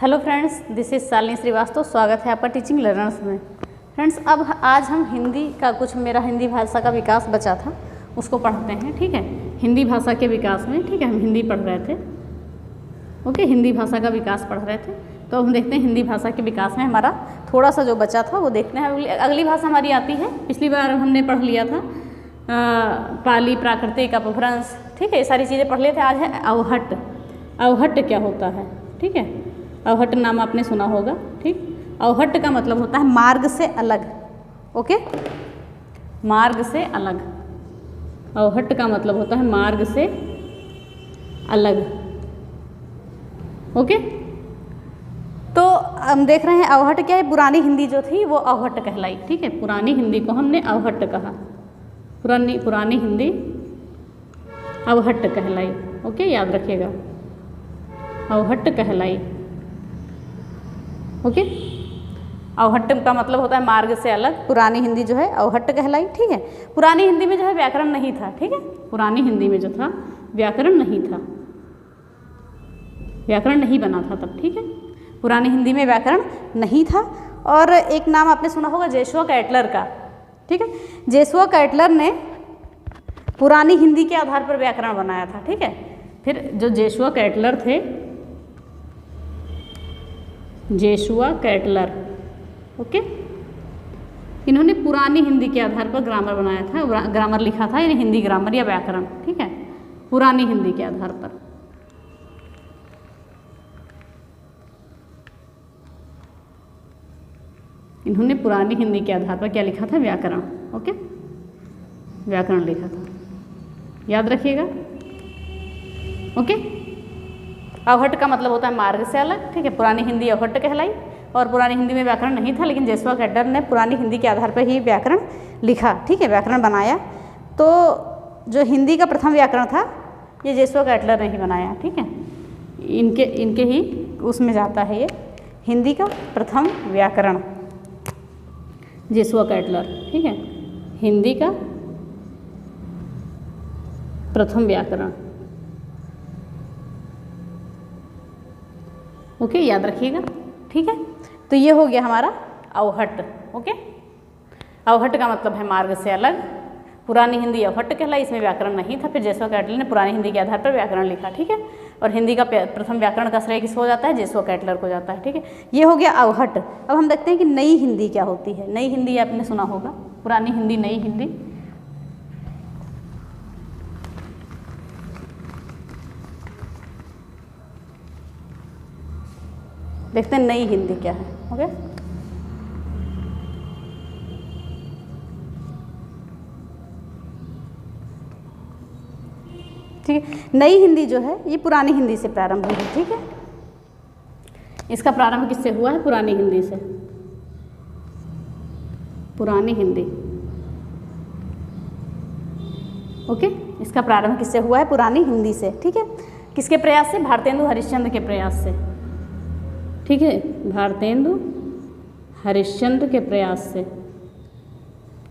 Hello friends, this is Shalini Srivastava. स्वागत है आपका टीचिंग लर्नर्स में। फ्रेंड्स, अब आज हम हिंदी का कुछ मेरा हिंदी भाषा का विकास बचा था उसको पढ़ते हैं। ठीक है, हिंदी भाषा के विकास में, ठीक है, हम हिंदी पढ़ रहे थे। ओके, हिंदी भाषा का विकास पढ़ रहे थे, तो हम देखते हैं हिंदी भाषा के विकास में हमारा थोड़ा सा जो बचा था वो देखते हैं। अगली भाषा हमारी आती है, पिछली बार हमने पढ़ लिया था पाली, प्राकृतिक, अपभ्रंश, ठीक है, ये सारी चीज़ें पढ़ लिए थे। आज है अवहट्ट। अवहट्ट क्या होता है? ठीक है, अवहट्ट नाम आपने सुना होगा। ठीक, अवहट्ट का मतलब होता है मार्ग से अलग। ओके, मार्ग से अलग। अवहट्ट का मतलब होता है मार्ग से अलग। ओके, तो हम देख रहे हैं अवहट्ट क्या है। पुरानी हिंदी जो थी वो अवहट्ट कहलाई। ठीक है, पुरानी हिंदी को हमने अवहट्ट कहा। पुरानी हिंदी अवहट्ट कहलाई। ओके, याद रखिएगा, अवहट्ट कहलाई। ओके, अवहट्ट का मतलब होता है मार्ग से अलग। पुरानी हिंदी जो है अवहट्ट कहलाई। ठीक है, पुरानी हिंदी में जो है व्याकरण नहीं था। ठीक है, पुरानी हिंदी में जो था व्याकरण नहीं था, व्याकरण नहीं बना था तब। ठीक है, पुरानी हिंदी में व्याकरण नहीं था। और एक नाम आपने सुना होगा जोशुआ कैटलर का। ठीक है, जोशुआ कैटलर ने पुरानी हिंदी के आधार पर व्याकरण बनाया था। ठीक है, फिर जो जोशुआ कैटलर थे, जोशुआ कैटलर, ओके, इन्होंने पुरानी हिंदी के आधार पर ग्रामर बनाया था, ग्रामर लिखा था, यानी हिंदी ग्रामर या व्याकरण। ठीक है, पुरानी हिंदी के आधार पर। इन्होंने पुरानी हिंदी के आधार पर क्या लिखा था? व्याकरण। ओके, व्याकरण लिखा था, याद रखिएगा। ओके, अवहट्ट का मतलब होता है मार्ग से अलग। ठीक है, पुरानी हिंदी अवहट्ट कहलाई। और पुरानी हिंदी में व्याकरण नहीं था, लेकिन जोशुआ कैटलर ने पुरानी हिंदी के आधार पर ही व्याकरण लिखा। ठीक है, व्याकरण बनाया। तो जो हिंदी का प्रथम व्याकरण था ये जोशुआ कैटलर ने ही बनाया। ठीक है, इनके ही उसमें जाता है ये हिंदी का प्रथम व्याकरण, जोशुआ कैटलर। ठीक है, हिंदी का प्रथम व्याकरण। ओके, याद रखिएगा। ठीक है, तो ये हो गया हमारा अवहट्ट। ओके, अवहट्ट का मतलब है मार्ग से अलग। पुरानी हिंदी अवहट्ट कहलाई, इसमें व्याकरण नहीं था। फिर जोशुआ कैटलर ने पुरानी हिंदी के आधार पर व्याकरण लिखा। ठीक है, और हिंदी का प्रथम व्याकरण का श्रेय किसको जाता है? जोशुआ कैटलर को जाता है। ठीक है, ये हो गया अवहट्ट। अब हम देखते हैं कि नई हिंदी क्या होती है। नई हिंदी आपने सुना होगा, पुरानी हिंदी, नई हिंदी। देखते हैं नई हिंदी क्या है। ओके, ठीक है, नई हिंदी जो है ये पुरानी हिंदी से प्रारंभ हुई। ठीक है, इसका प्रारंभ किससे हुआ है? पुरानी हिंदी से। पुरानी हिंदी। ओके, इसका प्रारंभ किससे हुआ है? पुरानी हिंदी से। ठीक है, किसके प्रयास से? भारतेंदु हरिश्चंद्र के प्रयास से। ठीक है, भारतेंदु हरिश्चंद्र के प्रयास से।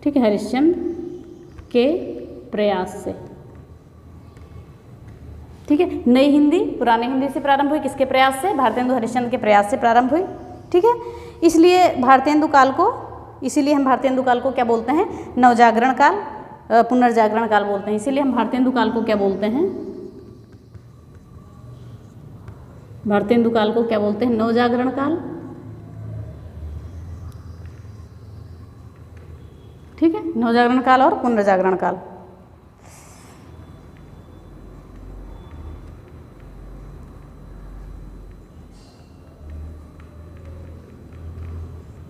ठीक है, हरिश्चंद्र के प्रयास से। ठीक है, नई हिंदी पुरानी हिंदी से प्रारंभ हुई, किसके प्रयास से? भारतेंदु हरिश्चंद्र के प्रयास से प्रारंभ हुई। ठीक है, इसलिए भारतेंदु काल को, इसीलिए हम भारतेंदु काल को क्या बोलते हैं? नवजागरण काल, पुनर्जागरण काल बोलते हैं। इसीलिए हम भारतेंदु काल को क्या बोलते हैं? भारतेंदु काल को क्या बोलते हैं? नवजागरण काल। ठीक है, नवजागरण काल और पुनर्जागरण काल।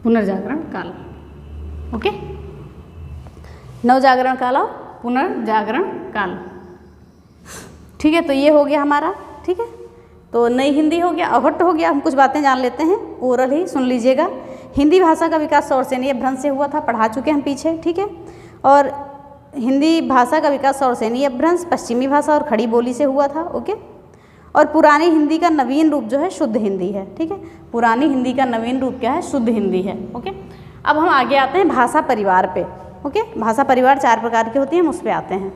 पुनर्जागरण काल। ओके, नवजागरण काल और पुनर्जागरण काल। ठीक है, तो ये हो गया हमारा। ठीक है, तो नई हिंदी हो गया, अवहट्ट हो गया। हम कुछ बातें जान लेते हैं, ओरल ही सुन लीजिएगा। हिंदी भाषा का विकास सौरसेनीय अपभ्रंश से हुआ था, पढ़ा चुके हम पीछे। ठीक है, और हिंदी भाषा का विकास सौरसेनीय अपभ्रंश, पश्चिमी भाषा और खड़ी बोली से हुआ था। ओके, और पुरानी हिंदी का नवीन रूप जो है शुद्ध हिंदी है। ठीक है, पुरानी हिंदी का नवीन रूप क्या है? शुद्ध हिंदी है। ओके, अब हम आगे आते हैं भाषा परिवार पे। ओके, भाषा परिवार 4 प्रकार की होती है, हम उस पर आते हैं।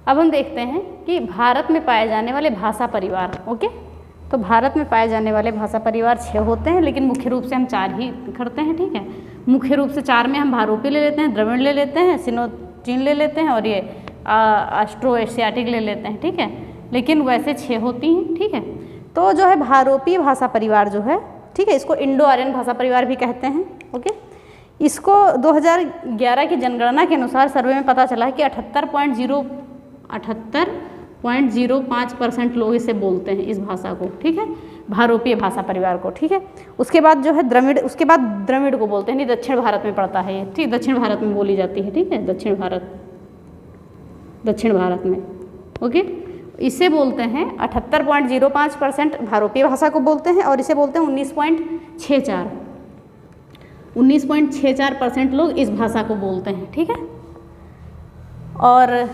अब हम देखते हैं कि भारत में पाए जाने वाले भाषा परिवार। ओके, तो भारत में पाए जाने वाले भाषा परिवार 6 होते हैं, लेकिन मुख्य रूप से हम 4 ही करते हैं। ठीक है, मुख्य रूप से 4 में हम भारोपी ले लेते हैं, द्रविड़ ले लेते हैं, सिनो चीन ले लेते हैं और ये ऑस्ट्रो एशियाटिक ले लेते हैं। ठीक है, लेकिन वैसे 6 होती हैं। ठीक है, तो जो है भारोपीय भाषा परिवार जो है, ठीक है, इसको इंडो आर्यन भाषा परिवार भी कहते हैं। ओके, इसको 2011 की जनगणना के अनुसार सर्वे में पता चला है कि 78.05% लोग इसे बोलते हैं, इस भाषा को। ठीक है, भारोपीय भाषा परिवार को। ठीक है, उसके बाद जो है द्रविड़, उसके बाद द्रविड़ को बोलते हैं, नहीं दक्षिण भारत में पड़ता है ये। ठीक, दक्षिण भारत में बोली जाती है। ठीक है, दक्षिण भारत में। ओके, इसे बोलते हैं 78.05% भारोपीय भाषा को बोलते हैं, और इसे बोलते हैं 19.64% लोग इस भाषा को बोलते हैं। ठीक है, और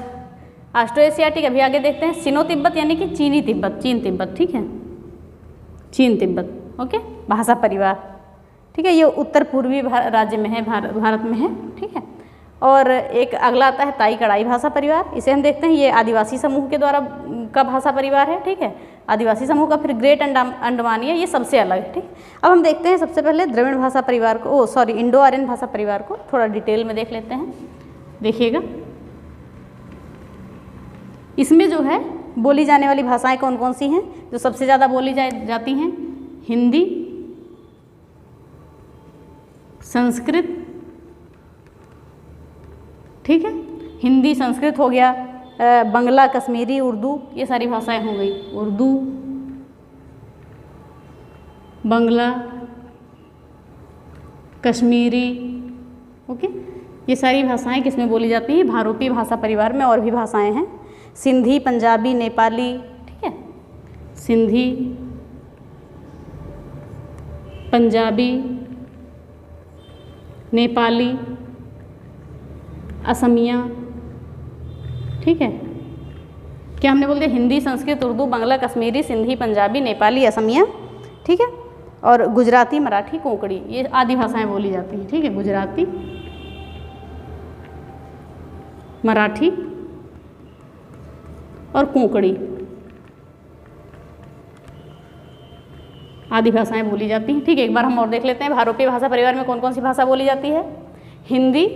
ऑस्ट्रो एशियाटिक अभी आगे देखते हैं। सिनो तिब्बत यानी कि चीनी तिब्बत, चीन तिब्बत। ठीक है, चीन तिब्बत। ओके, भाषा परिवार। ठीक है, ये उत्तर पूर्वी राज्य में है, भारत में है। ठीक है, और एक अगला आता है ताई कड़ाई भाषा परिवार। इसे हम देखते हैं, ये आदिवासी समूह के द्वारा का भाषा परिवार है। ठीक है, आदिवासी समूह का। फिर ग्रेट अंडमानी है, ये सबसे अलग है। ठीक, अब हम देखते हैं सबसे पहले द्रविड़ भाषा परिवार को, इंडो आर्यन भाषा परिवार को थोड़ा डिटेल में देख लेते हैं। देखिएगा, इसमें जो है बोली जाने वाली भाषाएं कौन कौन सी हैं, जो सबसे ज़्यादा बोली जाती हैं? हिंदी, संस्कृत। ठीक है, हिंदी संस्कृत हो गया, बंगला, कश्मीरी, उर्दू, ये सारी भाषाएं हो गई। उर्दू, बंगला, कश्मीरी। ओके, ये सारी भाषाएं किसमें बोली जाती हैं? भारोपीय भाषा परिवार में। और भी भाषाएं हैं, सिंधी, पंजाबी, नेपाली। ठीक है, सिंधी, पंजाबी, नेपाली, असमिया। ठीक है, क्या हमने बोल दिया? हिंदी, संस्कृत, उर्दू, बांग्ला, कश्मीरी, सिंधी, पंजाबी, नेपाली, असमिया। ठीक है, और गुजराती, मराठी, कोंकणी, ये आदि भाषाएं बोली जाती हैं। ठीक है, गुजराती, मराठी और कोंकणी आदि भाषाएं बोली जाती हैं। ठीक है, एक बार हम और देख लेते हैं भारोपीय भाषा परिवार में कौन कौन सी भाषा बोली जाती है। हिंदी,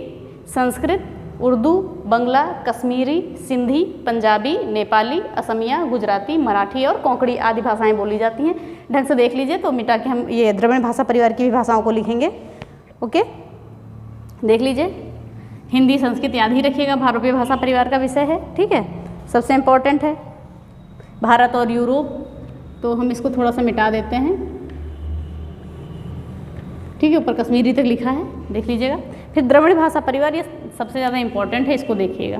संस्कृत, उर्दू, बंगला, कश्मीरी, सिंधी, पंजाबी, नेपाली, असमिया, गुजराती, मराठी और कोंकणी आदि भाषाएं बोली जाती हैं। ढंग से देख लीजिए, तो मिटा के हम ये द्रविड़ भाषा परिवार की भी भाषाओं को लिखेंगे। ओके, देख लीजिए, हिंदी, संस्कृत याद ही रखिएगा, भारोपीय भाषा परिवार का विषय है। ठीक है, सबसे इम्पोर्टेंट है। भारत और यूरोप, तो हम इसको थोड़ा सा मिटा देते हैं। ठीक है, ऊपर कश्मीरी तक लिखा है, देख लीजिएगा। फिर द्रविड़ भाषा परिवार, ये सबसे ज़्यादा इम्पोर्टेंट है, इसको देखिएगा।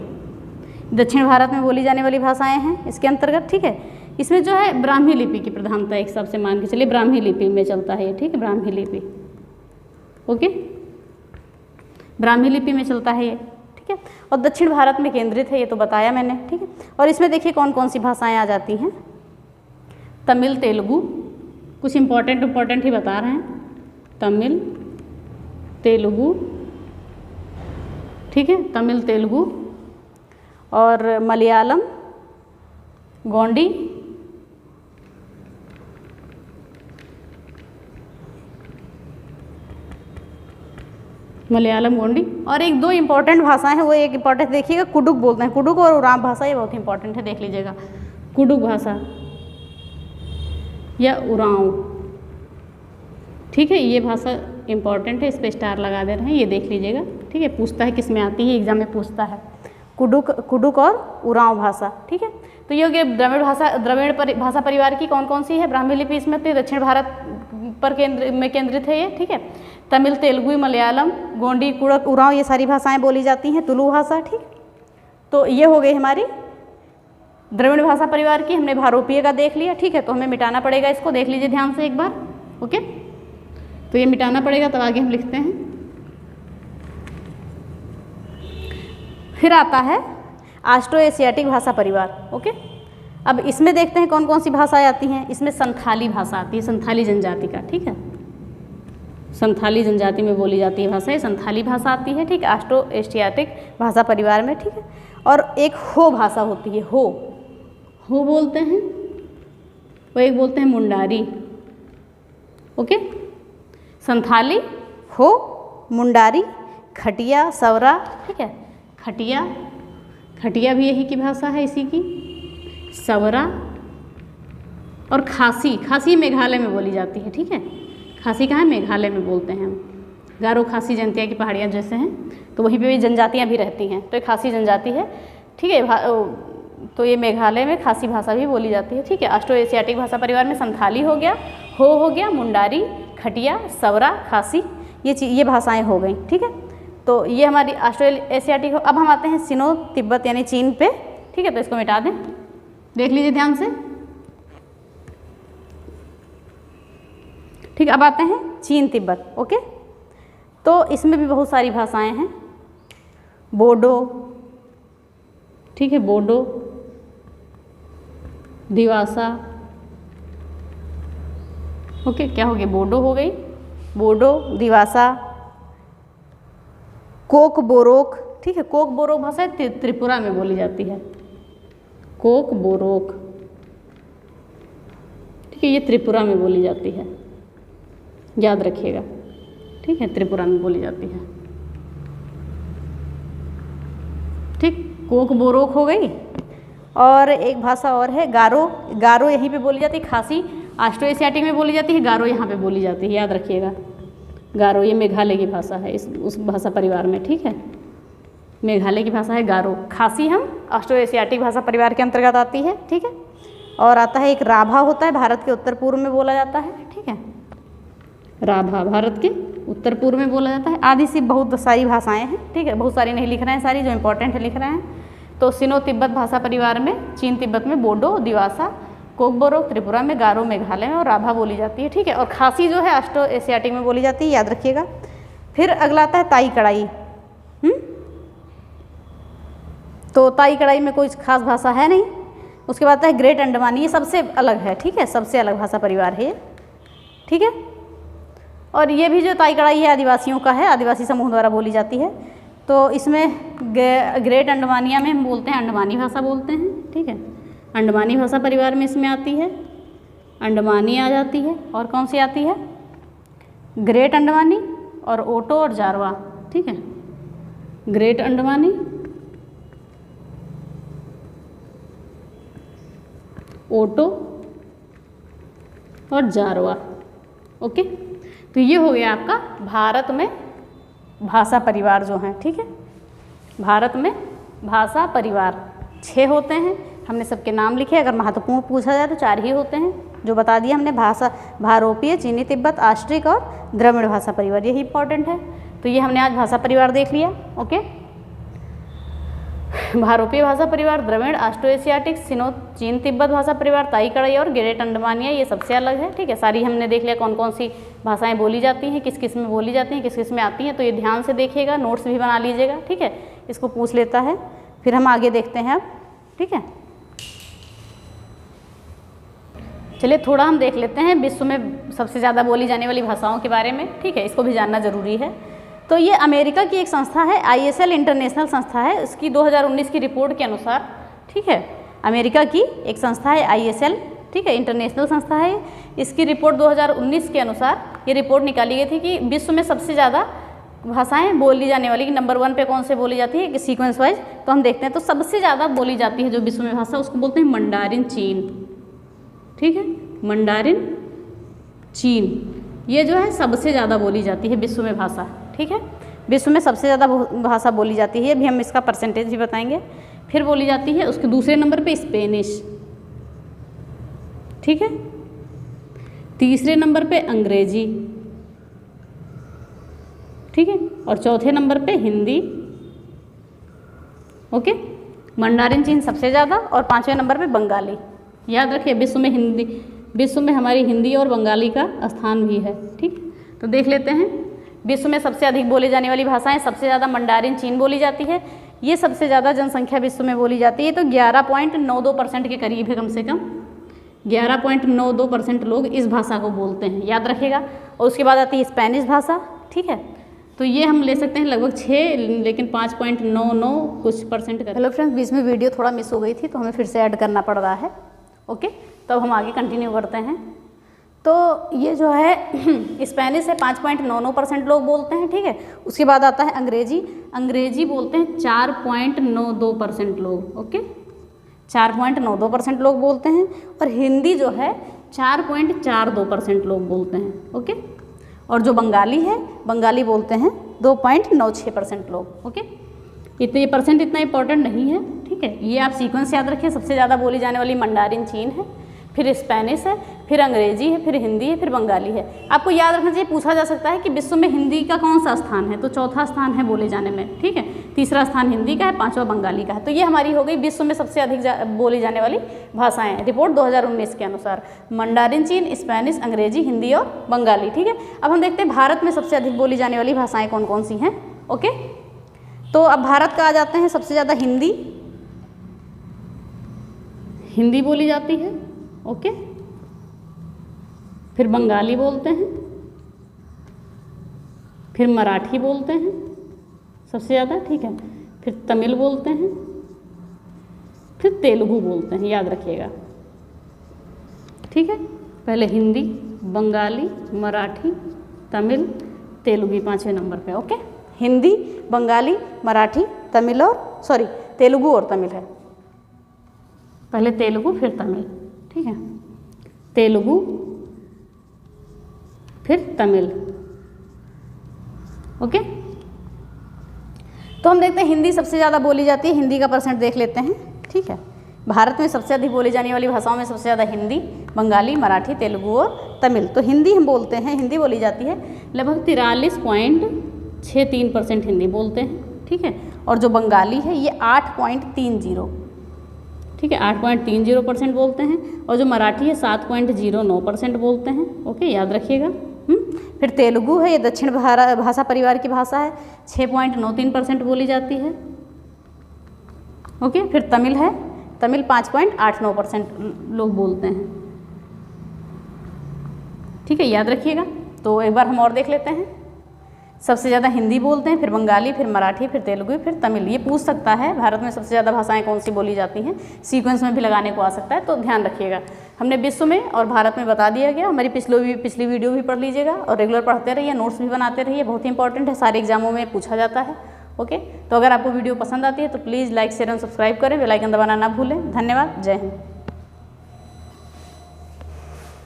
दक्षिण भारत में बोली जाने वाली भाषाएं हैं इसके अंतर्गत। ठीक है, इसमें जो है ब्राह्मी लिपि की प्रधानता एक सबसे मान के चलिए, ब्राह्मी लिपि में चलता है ये। ठीक है, ब्राह्मी लिपि। ओके, ब्राह्मी लिपि में चलता है ये। ठीक है, और दक्षिण भारत में केंद्रित है, ये तो बताया मैंने। ठीक है, और इसमें देखिए कौन कौन सी भाषाएं आ जाती हैं। तमिल, तेलुगु, कुछ इम्पोर्टेंट ही बता रहे हैं। तमिल, तेलुगु। ठीक है, तमिल, तेलुगु और मलयालम, गोंडी, मलयालम, गोंडी। और एक दो इम्पॉर्टेंट भाषाएं हैं, वो एक इम्पॉर्टेंट देखिएगा, कुडुक बोलते हैं। कुडुक और उरांव भाषा, ये बहुत इंपॉर्टेंट है, देख लीजिएगा। कुडुक भाषा या उरांव। ठीक है, ये भाषा इंपॉर्टेंट है, इस पर स्टार लगा दे रहे हैं, ये देख लीजिएगा। ठीक है, पूछता है किस में आती है, एग्जाम में पूछता है। कुडुक और उरांव भाषा। ठीक है, तो ये हो गया द्रविड़ भाषा परिवार की कौन कौन सी है। ब्राह्मी लिपि इसमें होती है, दक्षिण भारत पर केंद्रित है ये। ठीक है, तमिल, तेलुगु, मलयालम, गोंडी, कुडुक, उरांव, ये सारी भाषाएं बोली जाती हैं। तुलु भाषा। ठीक, तो ये हो गई हमारी द्रविड़ भाषा परिवार की। हमने भारोपीय का देख लिया। ठीक है, तो हमें मिटाना पड़ेगा इसको, देख लीजिए ध्यान से एक बार। ओके, तो ये मिटाना पड़ेगा, तब आगे हम लिखते हैं। फिर आता है ऑस्ट्रो एशियाटिक भाषा परिवार। ओके, अब इसमें देखते हैं कौन कौन सी भाषाएं आती हैं। इसमें संथाली भाषा आती है, संथाली जनजाति का। ठीक है, संथाली जनजाति में बोली जाती है भाषा, संथाली भाषा आती है। ठीक है, ऑस्ट्रो एशियाटिक भाषा परिवार में। ठीक है, और एक हो भाषा होती है, हो बोलते हैं, और एक बोलते हैं मुंडारी। ओके, संथाली, हो, मुंडारी, खटिया, सवरा, ठीक है, खटिया भी यही की भाषा है, इसी की, सवरा और खासी मेघालय में बोली जाती है, ठीक है। खासी कहाँ है? मेघालय में बोलते हैं हम। गारो खासी जनजातियाँ की पहाड़ियाँ जैसे हैं तो वहीं पे भी जनजातियाँ भी रहती हैं, तो ये खासी जनजाति है, ठीक है। तो ये मेघालय में खासी भाषा भी बोली जाती है, ठीक है। ऑस्ट्रो एशियाटिक भाषा परिवार में संथाली हो गया, हो गया, मुंडारी, खटिया, सवरा, खासी, ये भाषाएँ हो गई, ठीक है। तो ये हमारी ऑस्ट्रो एशियाटिक। अब हम आते हैं सिनो तिब्बत यानी चीन पे, ठीक है। तो इसको मिटा दें, देख लीजिए ध्यान से, ठीक। अब आते हैं चीन तिब्बत। ओके, तो इसमें भी बहुत सारी भाषाएं हैं। बोडो, ठीक है, बोडो, दिवासा। ओके, क्या हो गया? बोडो हो गई, बोडो, दिवासा, कोक बोरोक, ठीक है। कोक बोरोक भाषा त्रिपुरा में बोली जाती है, कोक बोरोक, ठीक है, ये त्रिपुरा में बोली जाती है, याद रखिएगा, ठीक है, त्रिपुरा में बोली जाती है, ठीक। कोक बोरोक हो गई। और एक भाषा और है गारो यहीं पे बोली जाती है। खासी ऑस्ट्रो एशियाटिक में बोली जाती है, गारो यहाँ पे बोली जाती है, याद रखिएगा। गारो ये मेघालय की भाषा है, उस भाषा परिवार में, ठीक है। मेघालय की भाषा है गारो। खासी हम ऑस्ट्रो एशियाटिक भाषा परिवार के अंतर्गत आती है, ठीक है। और आता है एक राभा होता है, भारत के उत्तर पूर्व में बोला जाता है, ठीक है। राभा भारत के उत्तर पूर्व में बोला जाता है। आदि सी बहुत सारी भाषाएं हैं, ठीक है। बहुत सारी नहीं लिख रहे हैं, सारी जो इंपॉर्टेंट है लिख रहे हैं। तो सिनो तिब्बत भाषा परिवार में चीन तिब्बत में बोडो, दिवासा, कोकबोरोक त्रिपुरा में, गारो मेघालय में और राभा बोली जाती है, ठीक है। और खासी जो है ऑस्ट्रो एशियाटिक में बोली जाती है, याद रखिएगा। फिर अगला आता है ताई कड़ाई। तो ताई कड़ाई में कोई खास भाषा है नहीं। उसके बाद आता है ग्रेट अंडमानी, ये सबसे अलग है, ठीक है, सबसे अलग भाषा परिवार है ये, ठीक है। और ये भी जो ताई कड़ाई है आदिवासियों का है, आदिवासी समूह द्वारा बोली जाती है। तो इसमें ग्रेट अंडमानिया में हम बोलते हैं, अंडमानी भाषा बोलते हैं, ठीक है। अंडमानी भाषा परिवार में इसमें आती है, अंडमानी आ जाती है। और कौन सी आती है? ग्रेट अंडमानी और ओटो और जारवा, ठीक है। ग्रेट अंडमानी, ओटो और जारवा। ओके, तो ये हो गया आपका भारत में भाषा परिवार जो हैं, ठीक है। भारत में भाषा परिवार 6 होते हैं, हमने सबके नाम लिखे। अगर महत्वपूर्ण पूछा जाए तो 4 ही होते हैं, जो बता दिया हमने। भाषा भारोपीय, चीनी तिब्बत, ऑस्ट्रिक और द्रविड़ भाषा परिवार, यही इंपॉर्टेंट है। तो ये हमने आज भाषा परिवार देख लिया। ओके, भारोपीय भाषा परिवार, द्रविड़, ऑस्ट्रो एशियाटिक, सिनो चीन तिब्बत भाषा परिवार, ताई कड़ाई और ग्रेट अंडमानिया, ये सबसे अलग है, ठीक है। सारी हमने देख लिया कौन कौन सी भाषाएं बोली जाती हैं, किस किस में बोली जाती हैं, किस किस में आती हैं। तो ये ध्यान से देखिएगा, नोट्स भी बना लीजिएगा, ठीक है। इसको पूछ लेता है, फिर हम आगे देखते हैं अब, ठीक है। चलिए थोड़ा हम देख लेते हैं विश्व में सबसे ज़्यादा बोली जाने वाली भाषाओं के बारे में, ठीक है। इसको भी जानना जरूरी है। तो ये अमेरिका की एक संस्था है, ISL इंटरनेशनल संस्था है। इसकी 2019 की रिपोर्ट के अनुसार, ठीक है, अमेरिका की एक संस्था है ISL, ठीक है, इंटरनेशनल संस्था है। इसकी रिपोर्ट 2019 के अनुसार ये रिपोर्ट निकाली गई थी कि विश्व में सबसे ज़्यादा भाषाएं बोली जाने वाली, नंबर 1 पे कौन से बोली जाती है कि सीक्वेंस वाइज। तो हम देखते हैं, तो सबसे ज़्यादा बोली जाती है जो विश्व में भाषा, उसको बोलते हैं मंडारिन चीन, ठीक है। मंडारिन चीन ये जो है सबसे ज़्यादा बोली जाती है विश्व में भाषा, ठीक है। विश्व में सबसे ज़्यादा भाषा बोली जाती है, अभी हम इसका परसेंटेज भी बताएंगे। फिर बोली जाती है उसके दूसरे नंबर पे स्पेनिश, ठीक है। तीसरे नंबर पे अंग्रेजी, ठीक है। और चौथे नंबर पे हिंदी। ओके, मंडारिन चीन सबसे ज़्यादा और 5वें नंबर पे बंगाली। याद रखिए विश्व में हमारी हिंदी और बंगाली का स्थान भी है, ठीक। तो देख लेते हैं विश्व में सबसे अधिक बोली जाने वाली भाषाएं। सबसे ज़्यादा मंडारिन चीन बोली जाती है, ये सबसे ज़्यादा जनसंख्या विश्व में बोली जाती है। तो 11.92% के करीब है, कम से कम 11.92% लोग इस भाषा को बोलते हैं, याद रखिएगा। और उसके बाद आती है स्पेनिश भाषा, ठीक है। तो ये हम ले सकते हैं लगभग 6, लेकिन 5.99 कुछ परसेंट का। हेलो फ्रेंड्स, बीच में वीडियो थोड़ा मिस हो गई थी तो हमें फिर से ऐड करना पड़ रहा है। ओके, तो अब हम आगे कंटिन्यू करते हैं। तो ये जो है स्पेनिश है, 5.99% लोग बोलते हैं, ठीक है। उसके बाद आता है अंग्रेजी। अंग्रेजी बोलते हैं 4.92% लोग। ओके, 4.92% लोग बोलते हैं। और हिंदी जो है 4.42% लोग बोलते हैं। ओके, और जो बंगाली है, बंगाली बोलते हैं 2.96% लोग। ओके, इतने ये परसेंट इतना इंपॉर्टेंट नहीं है, ठीक है। ये आप सीक्वेंस याद रखिए। सबसे ज़्यादा बोली जाने वाली मंडारिन चीन है, फिर स्पेनिश है, फिर अंग्रेजी है, फिर हिंदी है, फिर बंगाली है। आपको याद रखना चाहिए, पूछा जा सकता है कि विश्व में हिंदी का कौन सा स्थान है, तो चौथा स्थान है बोले जाने में, ठीक है। तीसरा स्थान हिंदी का है, पांचवा बंगाली का है। तो ये हमारी हो गई विश्व में सबसे अधिक बोली जाने वाली भाषाएं, रिपोर्ट 2019 के अनुसार। मंडारिन चीन, स्पेनिश, अंग्रेजी, हिंदी और बंगाली, ठीक है। अब हम देखते हैं भारत में सबसे अधिक बोली जाने वाली भाषाएं कौन कौन सी हैं। ओके, तो अब भारत का आ जाते हैं। सबसे ज़्यादा हिंदी बोली जाती है। ओके, फिर बंगाली बोलते हैं, फिर मराठी बोलते हैं सबसे ज़्यादा, ठीक है। फिर तमिल बोलते हैं, फिर तेलुगु बोलते हैं, याद रखिएगा, ठीक है। पहले हिंदी, बंगाली, मराठी, तमिल, तेलुगु 5वें नंबर पे। ओके, हिंदी, बंगाली, मराठी, तमिल और तेलुगु और तमिल है। पहले तेलुगु फिर तमिल, ठीक है। तेलुगु फिर तमिल। ओके, तो हम देखते हैं हिंदी सबसे ज़्यादा बोली जाती है। हिंदी का परसेंट देख लेते हैं, ठीक है। भारत में सबसे अधिक बोली जाने वाली भाषाओं में सबसे ज़्यादा हिंदी, बंगाली, मराठी, तेलुगु और तमिल। तो हिंदी हम बोलते हैं, हिंदी बोली जाती है लगभग 43.63% हिंदी बोलते हैं, ठीक है। और जो बंगाली है ये 8.30, ठीक है, 8.30% बोलते हैं। और जो मराठी है 7.09% बोलते हैं। ओके, याद रखिएगा। फिर तेलुगु है, ये दक्षिण भाषा परिवार की भाषा है, 6.93% बोली जाती है। ओके, फिर तमिल है, तमिल 5.89% लोग बोलते हैं, ठीक है, याद रखिएगा। तो एक बार हम और देख लेते हैं। सबसे ज़्यादा हिंदी बोलते हैं, फिर बंगाली, फिर मराठी, फिर तेलुगु, फिर तमिल। ये पूछ सकता है भारत में सबसे ज़्यादा भाषाएं कौन सी बोली जाती हैं, सीक्वेंस में भी लगाने को आ सकता है, तो ध्यान रखिएगा। हमने विश्व में और भारत में बता दिया गया। हमारी पिछली वीडियो भी पढ़ लीजिएगा और रेगुलर पढ़ते रहिए, नोट्स भी बनाते रहिए, बहुत ही इंपॉर्टेंट है, सारे एग्जामों में पूछा जाता है। ओके, तो अगर आपको वीडियो पसंद आती है तो please like, share and subscribe करें, बेल आइकन दबाना ना भूलें। धन्यवाद, जय हिंद।